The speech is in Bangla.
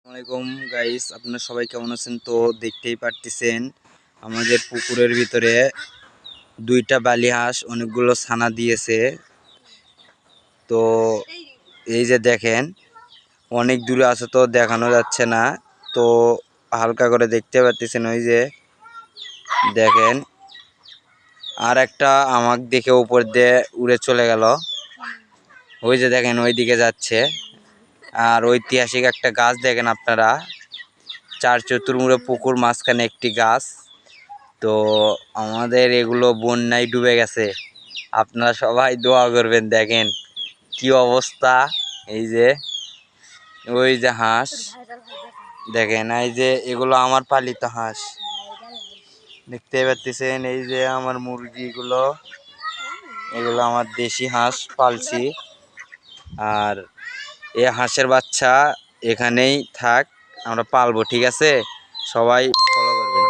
আসসালামাইকুম গাইস, আপনারা সবাই কেমন আছেন? তো দেখতেই পারতেছেন আমাদের পুকুরের ভিতরে দুইটা বালি হাঁস অনেকগুলো ছানা দিয়েছে। তো এই যে দেখেন, অনেক দূরে আছে তো দেখানো যাচ্ছে না, তো হালকা করে দেখতে পারতেছেন। ওই যে দেখেন, আর একটা আমাকে দেখে উপর দিয়ে উড়ে চলে গেল। ওই যে দেখেন ওই দিকে যাচ্ছে। আর ঐতিহাসিক একটা গাছ দেখেন আপনারা, চার চতুর্মুড়ে পুকুর, মাঝখানে একটি গাছ। তো আমাদের এগুলো বন্যায় ডুবে গেছে, আপনারা সবাই দোয়া করবেন। দেখেন কি অবস্থা। এই যে ওই যে হাঁস দেখেন, এই যে এগুলো আমার পালিত হাঁস, দেখতে পাচ্ছেন। এই যে আমার মুরগিগুলো, এগুলো আমার দেশি হাঁস পালছি। আর এই হাঁসের বাচ্চা এখানেই থাক, আমরা পালবো, ঠিক আছে? সবাই ফলো করবেন।